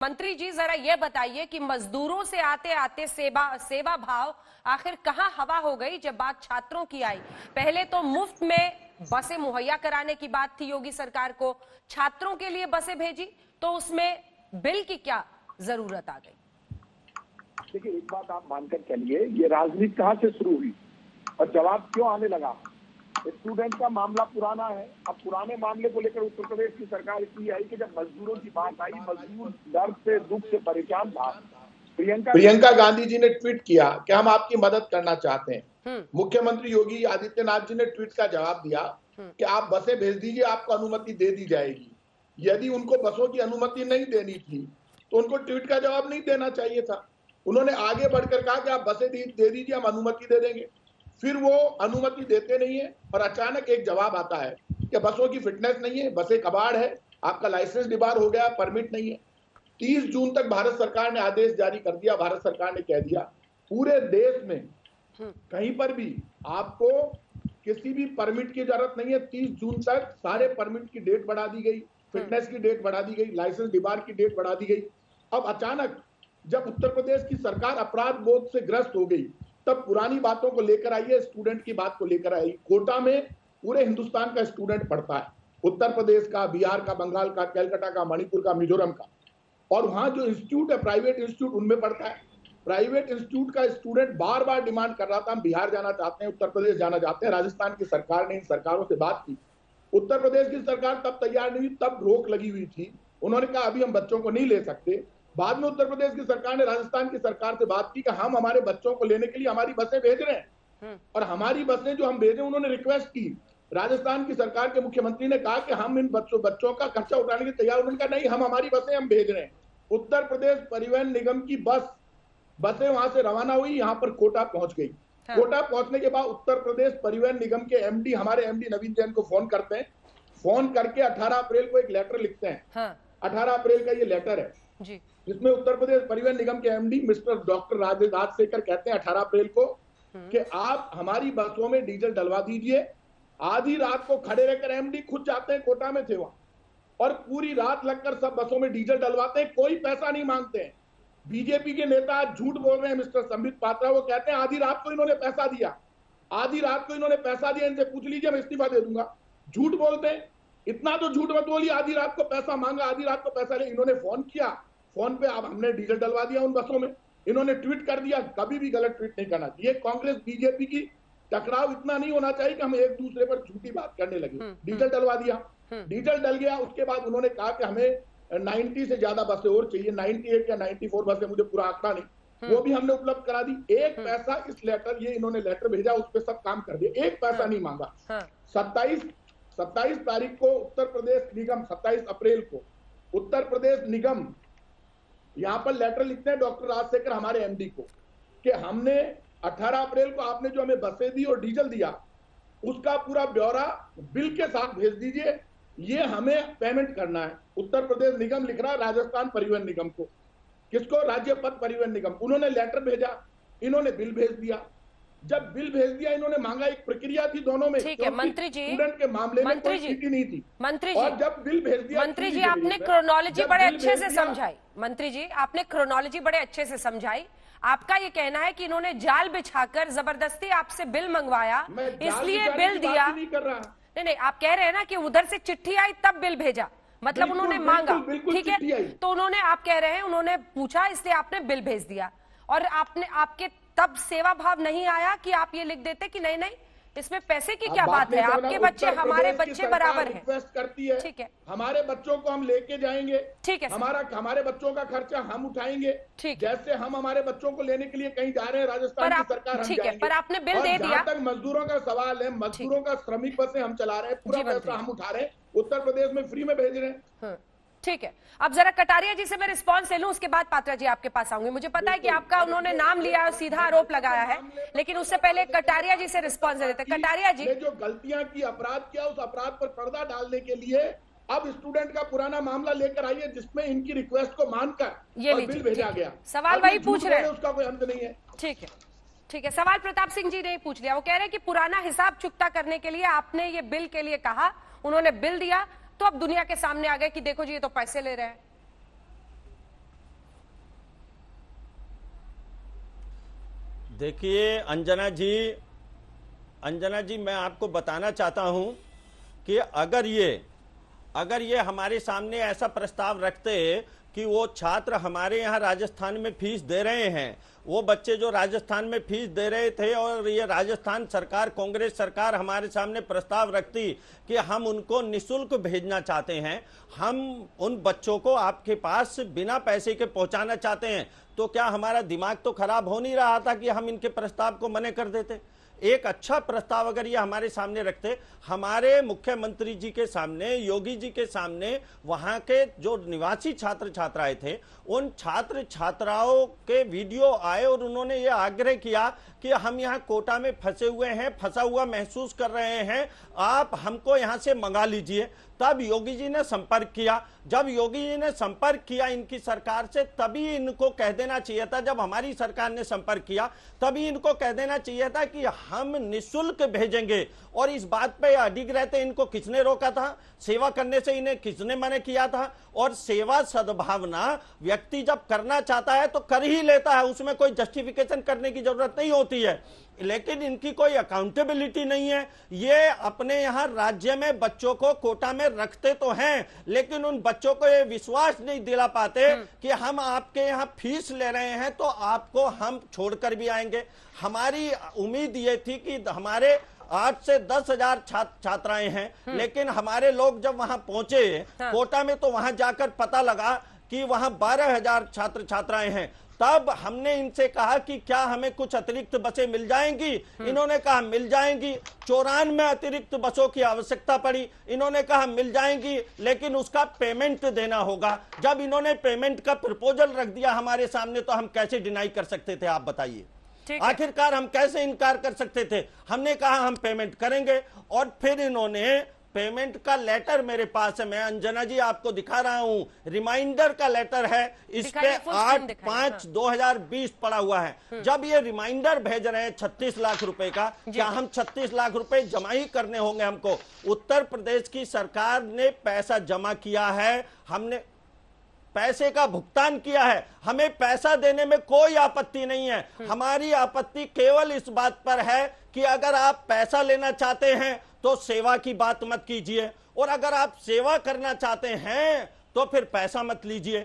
मंत्री जी जरा ये बताइए कि मजदूरों से आते आते सेवा भाव आखिर कहां हवा हो गई जब बात छात्रों की आई। पहले तो मुफ्त में बसें मुहैया कराने की बात थी योगी सरकार को, छात्रों के लिए बसें भेजी तो उसमें बिल की क्या जरूरत आ गई। देखिए, एक बात आप मानकर चलिए, ये राजनीति कहाँ से शुरू हुई और जवाब क्यों आने लगा। स्टूडेंट का मामला पुराना है। अब पुराने मामले को लेकर उत्तर प्रदेश की सरकार इसलिए आई कि जब मजदूरों की बात आई, मजदूर दर्द से दुख से परेशान था। प्रियंका गांधी जी ने ट्वीट किया कि हम आपकी मदद करना चाहते हैं। मुख्यमंत्री योगी आदित्यनाथ जी ने ट्वीट का जवाब दिया कि आप बसें भेज दीजिए, आपको अनुमति दे दी जाएगी। यदि उनको बसों की अनुमति नहीं देनी थी तो उनको ट्वीट का जवाब नहीं देना चाहिए था। उन्होंने आगे बढ़कर कहा कि आप बसें दे दीजिए, हम अनुमति दे देंगे। फिर वो अनुमति देते नहीं है और अचानक एक जवाब आता है कि बसों की फिटनेस नहीं है, बसें कबाड़ है, आपका लाइसेंस डिबार हो गया, परमिट नहीं है। 30 जून तक भारत सरकार ने आदेश जारी कर दिया। भारत सरकार ने कह दिया पूरे देश में कहीं पर भी आपको किसी भी परमिट की जरूरत नहीं है। 30 जून तक सारे परमिट की डेट बढ़ा दी गई, फिटनेस की डेट बढ़ा दी गई, लाइसेंस डिबार की डेट बढ़ा दी गई। अब अचानक जब उत्तर प्रदेश की सरकार अपराध बोध से ग्रस्त हो गई तब पुरानी बातों को लेकर आई है, स्टूडेंट की बात को लेकर आई। कोटा में पूरे हिंदुस्तान का स्टूडेंट पढ़ता है, उत्तर प्रदेश का, बिहार का, बंगाल का, कलकत्ता का, मणिपुर का, मिजोरम का। और वहां जो इंस्टीट्यूट है, प्राइवेट इंस्टीट्यूट, उनमें पढ़ता है। प्राइवेट इंस्टीट्यूट का स्टूडेंट बार बार डिमांड कर रहा था, हम बिहार जाना चाहते हैं, उत्तर प्रदेश जाना चाहते हैं। राजस्थान की सरकार ने इन सरकारों से बात की। उत्तर प्रदेश की सरकार तब तैयार नहीं हुई, तब रोक लगी हुई थी। उन्होंने कहा अभी हम बच्चों को नहीं ले सकते। बाद में उत्तर प्रदेश की सरकार ने राजस्थान की सरकार से बात की कि हम हमारे बच्चों को लेने के लिए हमारी बसें भेज रहे हैं। और हमारी बसें जो हम भेजे, उन्होंने रिक्वेस्ट की। राजस्थान की सरकार के मुख्यमंत्री ने कहा कि हम इन बच्चों का खर्चा उठाने के तैयार। उन्होंने कहा नहीं, हम हमारी बसें हम भेज रहे हैं। उत्तर प्रदेश परिवहन निगम की बसें वहां से रवाना हुई, यहाँ पर कोटा पहुंच गई। कोटा पहुंचने के बाद उत्तर प्रदेश परिवहन निगम के एमडी, हमारे एमडी नवीन जैन को फोन करते हैं। फोन करके 18 अप्रैल को एक लेटर लिखते हैं। 18 अप्रैल का ये लेटर है जी, जिसमें उत्तर प्रदेश परिवहन निगम के एमडी मिस्टर डॉक्टर राजशेखर कहते हैं 18 अप्रैल को कि आप हमारी बसों में डीजल डलवा दीजिए। आधी रात को खड़े रहकर, एमडी खुद जाते हैं, कोटा में थे वहां, और पूरी रात लगकर सब बसों में डीजल डलवाते हैं, कोई पैसा नहीं मांगते हैं। बीजेपी के नेता झूठ बोल रहे हैं, मिस्टर संबित पात्रा, वो कहते हैं आधी रात को इन्होंने पैसा दिया, आधी रात को इन्होंने पैसा दिया, इनसे पूछ लीजिए, मैं इस्तीफा दे दूंगा। झूठ बोलते हैं, इतना तो झूठ मत बोलिए। आधी रात को पैसा मांगा, आधी रात को पैसा ले। इन्होंने फोन किया, फोन पे अब हमने डीजल डलवा दिया उन बसों में। इन्होंने ट्वीट कर दिया, कभी भी गलत ट्वीट नहीं करना चाहिए। कांग्रेस बीजेपी की टकराव इतना नहीं होना चाहिए कि हम एक दूसरे पर झूठी बात करने लगे। डीजल डलवा दिया, डीजल डल गया। उसके बाद उन्होंने कहा कि हमें 90 से ज्यादा बसें और चाहिए, 98 या 94 बसें, मुझे पूरा आंकड़ा नहीं, वो भी हमने उपलब्ध करा दी। एक पैसा इस लेटर, ये इन्होंने लेटर भेजा, उस पर सब काम कर दिया, एक पैसा नहीं मांगा। 27 तारीख को उत्तर प्रदेश निगम, 27 अप्रैल को उत्तर प्रदेश निगम यहां पर लेटर लिखते हैं डॉक्टर राजशेखर हमारे एमडी को कि हमने 18 अप्रैल को आपने जो हमें बसें दी और डीजल दिया, उसका पूरा ब्यौरा बिल के साथ भेज दीजिए, ये हमें पेमेंट करना है। उत्तर प्रदेश निगम लिख रहा है राजस्थान परिवहन निगम को, किसको? राज्य पथ परिवहन निगम। उन्होंने लेटर भेजा, इन्होंने बिल भेज दिया। जब बिल भेज दिया, इन्होंने मांगा, एक प्रक्रिया थी दोनों में। ठीक है मंत्री जी, स्टूडेंट के मामले में कोई सीटी नहीं थी। मंत्री जी, और जब बिल भेज दिया, मंत्री जी आपने क्रोनोलॉजी बड़े अच्छे से समझाई। मंत्री जी आपने क्रोनोलॉजी बड़े अच्छे से समझाई। आपका ये कहना है कि इन्होंने जाल बिछाकर जबरदस्ती आपसे बिल मंगवाया, इसलिए बिल दिया। नहीं, आप कह रहे हैं ना कि उधर से चिट्ठी आई तब बिल भेजा, मतलब उन्होंने मांगा, ठीक है, तो उन्होंने, आप कह रहे हैं उन्होंने पूछा, इसलिए आपने बिल भेज दिया। और आपके तब सेवा भाव नहीं आया कि आप ये लिख देते कि नहीं नहीं, इसमें पैसे की क्या बात है, आपके बच्चे हमारे बच्चे बराबर हैं। रिक्वेस्ट करती है, ठीक है, हमारे बच्चों को हम लेके जाएंगे, ठीक है, हमारे बच्चों का खर्चा हम उठाएंगे, ठीक, जैसे हम हमारे बच्चों को लेने के लिए कहीं जा रहे हैं राजस्थान की सरकार, ठीक है, पर आपने बिल दे दिया। तक मजदूरों का सवाल है, मजदूरों का श्रमिक बसें हम चला रहे हैं, पूरा पैसा हम उठा रहे हैं, उत्तर प्रदेश में फ्री में भेज रहे हैं। ठीक है, अब जरा कटारिया जी से मैं रिस्पांस ले लूं, उसके बाद पात्रा जी आपके पास आऊंगी। मुझे पता है कि आपका उन्होंने नाम लिया और सीधा आरोप लगाया है, लेकिन उससे पहले कटारिया जी से रिस्पांस दे देते। कटारिया जी, जो गलतियां की, अपराध किया, उस अपराध पर पर्दा डालने के लिए अब स्टूडेंट का पुराना मामला लेकर आइए, जिसमें इनकी रिक्वेस्ट को मानकर ये बिल भेजा गया। सवाल वही पूछ रहे हैं, उसका कोई अंत नहीं है। ठीक है, ठीक है, सवाल प्रताप सिंह जी ने पूछ लिया। वो कह रहे हैं कि पुराना हिसाब चुकता करने के लिए आपने ये बिल के लिए कहा, उन्होंने बिल दिया, तो अब दुनिया के सामने आ गए कि देखो जी ये तो पैसे ले रहे हैं। देखिए अंजना जी मैं आपको बताना चाहता हूं कि अगर ये हमारे सामने ऐसा प्रस्ताव रखते कि वो छात्र हमारे यहाँ राजस्थान में फीस दे रहे हैं, वो बच्चे जो राजस्थान में फीस दे रहे थे, और ये राजस्थान सरकार, कांग्रेस सरकार हमारे सामने प्रस्ताव रखती कि हम उनको निःशुल्क भेजना चाहते हैं, हम उन बच्चों को आपके पास बिना पैसे के पहुंचाना चाहते हैं, तो क्या हमारा दिमाग तो खराब हो नहीं रहा था कि हम इनके प्रस्ताव को मना कर देते? एक अच्छा प्रस्ताव अगर ये हमारे सामने रखते, हमारे मुख्यमंत्री जी के सामने, योगी जी के सामने, वहां के जो निवासी छात्र छात्राएं थे, उन छात्र छात्राओं के वीडियो आए और उन्होंने ये आग्रह किया कि हम यहाँ कोटा में फंसे हुए हैं, फंसा हुआ महसूस कर रहे हैं, आप हमको यहाँ से मंगा लीजिए। तब योगी जी ने संपर्क किया। जब योगी जी ने संपर्क किया इनकी सरकार से, तभी इनको कह देना चाहिए था, जब हमारी सरकार ने संपर्क किया तभी इनको कह देना चाहिए था कि हम निःशुल्क भेजेंगे। और इस बात पे अडिग रहते, इनको किसने रोका था? सेवा करने से इन्हें किसने मना किया था? और सेवा सद्भावना व्यक्ति जब करना चाहता है तो कर ही लेता है, उसमें कोई जस्टिफिकेशन करने की जरूरत नहीं होती है। लेकिन इनकी कोई अकाउंटेबिलिटी नहीं है। ये अपने यहाँ राज्य में बच्चों को कोटा में रखते तो हैं, लेकिन उन बच्चों को ये विश्वास नहीं दिला पाते कि हम आपके यहाँ फीस ले रहे हैं तो आपको हम छोड़कर भी आएंगे। हमारी उम्मीद ये थी कि हमारे 8 से 10,000 छात्राएं हैं, लेकिन हमारे लोग जब वहां पहुंचे कोटा में, तो वहां जाकर पता लगा कि वहां 12,000 छात्र छात्राएं हैं। तब हमने इनसे कहा कि क्या हमें कुछ अतिरिक्त बसें मिल जाएंगी? इन्होंने कहा मिल जाएंगी। 94 अतिरिक्त बसों की आवश्यकता पड़ी, इन्होंने कहा मिल जाएंगी, लेकिन उसका पेमेंट देना होगा। जब इन्होंने पेमेंट का प्रपोजल रख दिया हमारे सामने, तो हम कैसे डिनाई कर सकते थे? आप बताइए, आखिरकार हम कैसे इनकार कर सकते थे? हमने कहा हम पेमेंट करेंगे, और फिर इन्होंने पेमेंट का लेटर मेरे पास है, मैं अंजना जी आपको दिखा रहा हूं, रिमाइंडर का लेटर है, इस पे 8/5/2020 पड़ा हुआ है। जब ये रिमाइंडर भेज रहे हैं 36 लाख रुपए का, क्या हम 36 लाख रुपए जमा ही करने होंगे हमको? उत्तर प्रदेश की सरकार ने पैसा जमा किया है, हमने पैसे का भुगतान किया है, हमें पैसा देने में कोई आपत्ति नहीं है। हमारी आपत्ति केवल इस बात पर है कि अगर आप पैसा लेना चाहते हैं तो सेवा की बात मत कीजिए, और अगर आप सेवा करना चाहते हैं तो फिर पैसा मत लीजिए।